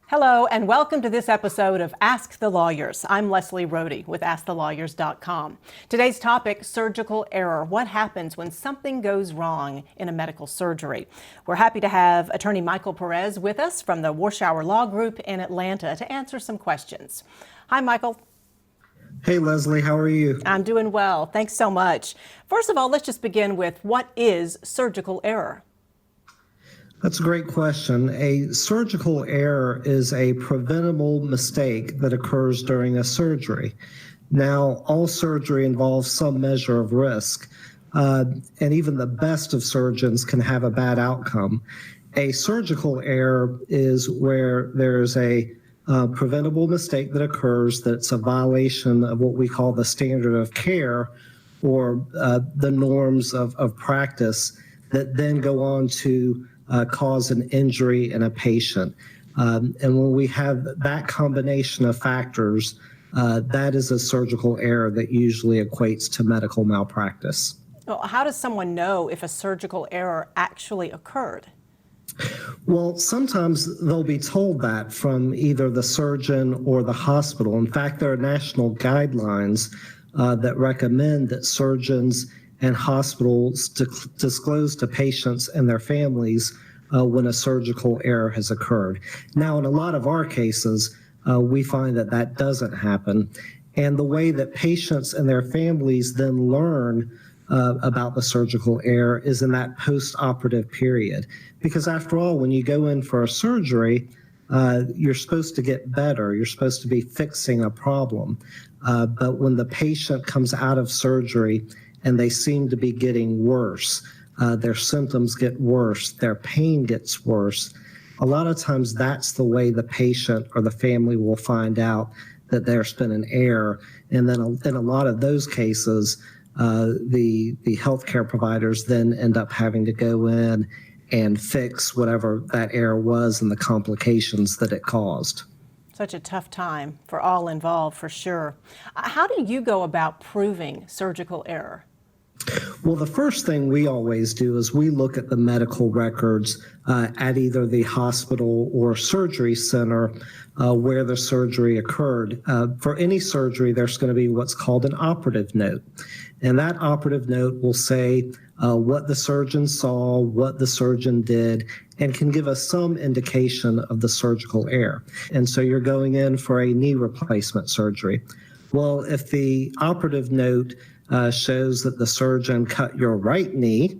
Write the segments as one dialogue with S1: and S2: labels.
S1: Hello, and welcome to this episode of Ask the Lawyers. I'm Leslie Rohde with AskTheLawyers.com. Today's topic, surgical error. What happens when something goes wrong in a medical surgery? We're happy to have attorney Michael Perez with us from the Warshauer Law Group in Atlanta to answer some questions. Hi, Michael.
S2: Hey, Leslie, how are you?
S1: I'm doing well. Thanks so much. First of all, let's just begin with what is surgical error?
S2: That's a great question. A surgical error is a preventable mistake that occurs during a surgery. Now, all surgery involves some measure of risk, and even the best of surgeons can have a bad outcome. A surgical error is where there's a preventable mistake that occurs that's a violation of what we call the standard of care or the norms of practice that then go on to cause an injury in a patient. And when we have that combination of factors, that is a surgical error that usually equates to medical malpractice.
S1: Well, how does someone know if a surgical error actually occurred?
S2: Well, sometimes they'll be told that from either the surgeon or the hospital. In fact, there are national guidelines that recommend that surgeons and hospitals disclose to patients and their families when a surgical error has occurred. Now, in a lot of our cases, we find that that doesn't happen. And the way that patients and their families then learn about the surgical error is in that post-operative period. Because after all, when you go in for a surgery, you're supposed to get better. You're supposed to be fixing a problem. But when the patient comes out of surgery and they seem to be getting worse, their symptoms get worse, their pain gets worse, a lot of times that's the way the patient or the family will find out that there's been an error. And then in a lot of those cases, the healthcare providers then end up having to go in and fix whatever that error was and the complications that it caused.
S1: Such a tough time for all involved, for sure. How do you go about proving surgical error?
S2: Well, the first thing we always do is we look at the medical records at either the hospital or surgery center where the surgery occurred. For any surgery, there's going to be what's called an operative note. And that operative note will say what the surgeon saw, what the surgeon did, and can give us some indication of the surgical error. And so you're going in for a knee replacement surgery. Well, if the operative note shows that the surgeon cut your right knee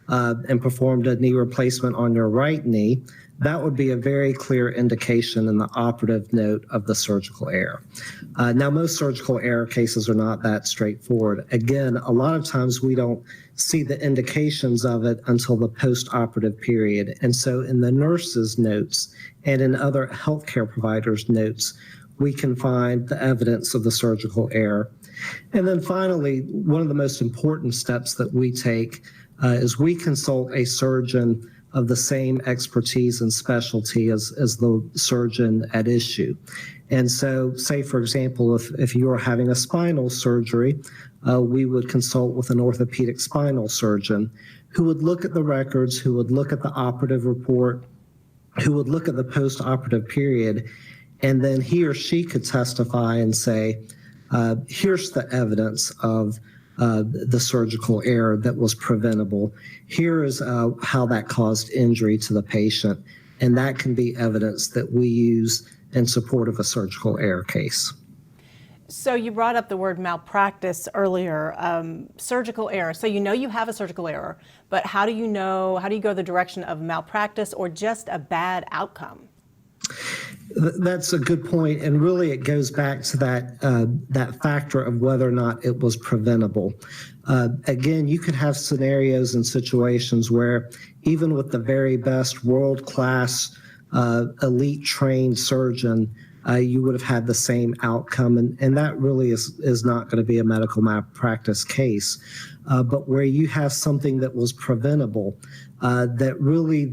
S2: and performed a knee replacement on your right knee, that would be a very clear indication in the operative note of the surgical error. Now, most surgical error cases are not that straightforward. Again, a lot of times we don't see the indications of it until the post-operative period. And so in the nurse's notes and in other healthcare providers' notes, we can find the evidence of the surgical error. And then finally, one of the most important steps that we take is we consult a surgeon of the same expertise and specialty as the surgeon at issue. And so, say, for example, if you are having a spinal surgery, we would consult with an orthopedic spinal surgeon who would look at the records, who would look at the operative report, who would look at the post-operative period, and then he or she could testify and say, here's the evidence of the surgical error that was preventable. Here is how that caused injury to the patient. And that can be evidence that we use in support of a surgical error case.
S1: So you brought up the word malpractice earlier, surgical error. So you know you have a surgical error, but how do you go the direction of malpractice or just a bad outcome?
S2: That's a good point, and really it goes back to that factor of whether or not it was preventable. Again, you could have scenarios and situations where even with the very best world-class, elite trained surgeon, you would have had the same outcome, and that really is not going to be a medical malpractice case. But where you have something that was preventable, that really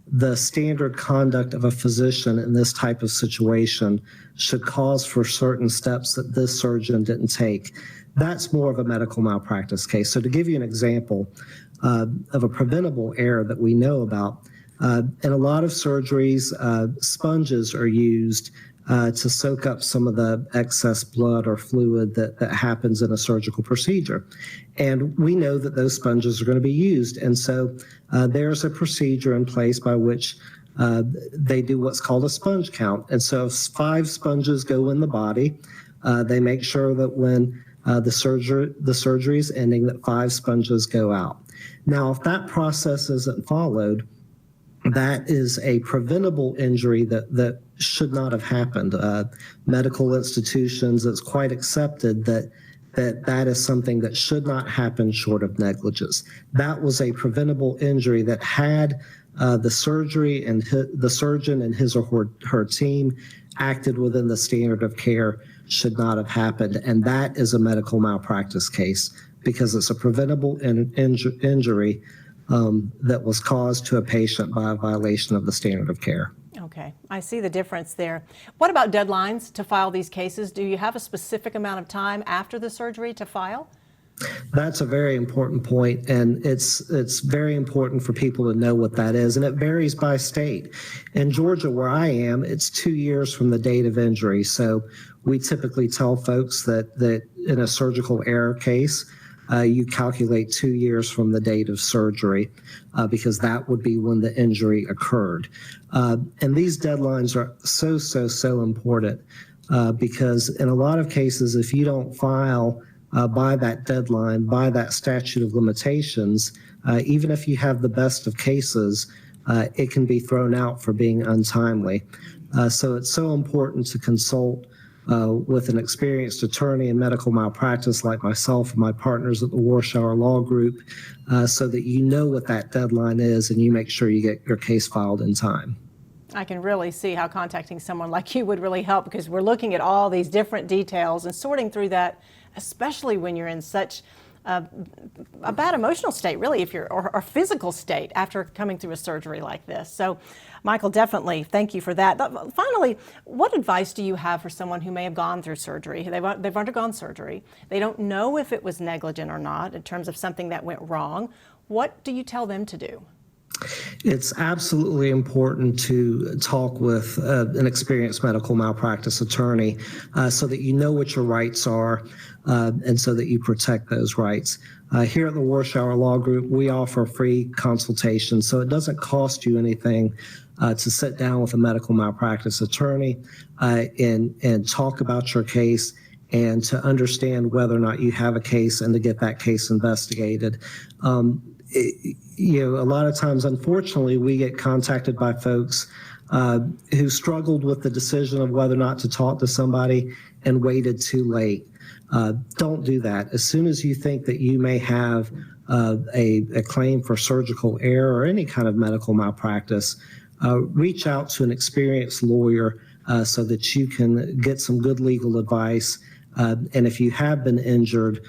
S2: the standard conduct of a physician in this type of situation should cause for certain steps that this surgeon didn't take. That's more of a medical malpractice case. So to give you an example of a preventable error that we know about, In a lot of surgeries, sponges are used to soak up some of the excess blood or fluid that happens in a surgical procedure. And we know that those sponges are going to be used. And so there's a procedure in place by which they do what's called a sponge count. And so if 5 sponges go in the body, they make sure that when the surgery is ending, that 5 sponges go out. Now, if that process isn't followed, that is a preventable injury that should not have happened. Medical institutions, it's quite accepted that is something that should not happen short of negligence. That was a preventable injury that had the surgery and the surgeon and his or her team acted within the standard of care should not have happened. And that is a medical malpractice case because it's a preventable injury that was caused to a patient by a violation of the standard of care.
S1: Okay, I see the difference there. What about deadlines to file these cases? Do you have a specific amount of time after the surgery to file?
S2: That's a very important point, and it's very important for people to know what that is, and it varies by state. In Georgia, where I am, it's 2 years from the date of injury. So we typically tell folks that in a surgical error case, you calculate 2 years from the date of surgery because that would be when the injury occurred. And these deadlines are so important because in a lot of cases, if you don't file by that deadline, by that statute of limitations, even if you have the best of cases, it can be thrown out for being untimely. So it's so important to consult with an experienced attorney in medical malpractice like myself and my partners at the Warshauer Law Group so that you know what that deadline is and you make sure you get your case filed in time.
S1: I can really see how contacting someone like you would really help because we're looking at all these different details and sorting through that, especially when you're in such a bad emotional state, really, if you're or physical state after coming through a surgery like this. So, Michael, definitely thank you for that. Finally, what advice do you have for someone who may have gone through surgery? They've undergone surgery. They don't know if it was negligent or not in terms of something that went wrong. What do you tell them to do?
S2: It's absolutely important to talk with an experienced medical malpractice attorney so that you know what your rights are and so that you protect those rights. Here at the Warshauer Law Group, we offer free consultation, so it doesn't cost you anything to sit down with a medical malpractice attorney and talk about your case and to understand whether or not you have a case and to get that case investigated. A lot of times, unfortunately, we get contacted by folks who struggled with the decision of whether or not to talk to somebody and waited too late. Don't do that. As soon as you think that you may have a claim for surgical error or any kind of medical malpractice, reach out to an experienced lawyer so that you can get some good legal advice. And if you have been injured,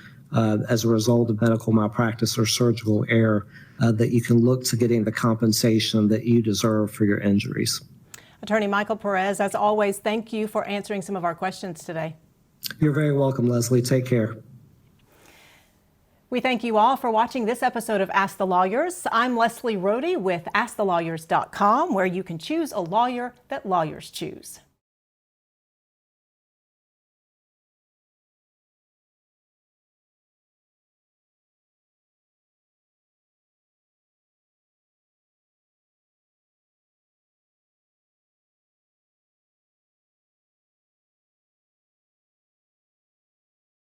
S2: as a result of medical malpractice or surgical error, that you can look to getting the compensation that you deserve for your injuries.
S1: Attorney Michael Perez, as always, thank you for answering some of our questions today.
S2: You're very welcome, Leslie. Take care.
S1: We thank you all for watching this episode of Ask the Lawyers. I'm Leslie Rohde with AskTheLawyers.com, where you can choose a lawyer that lawyers choose.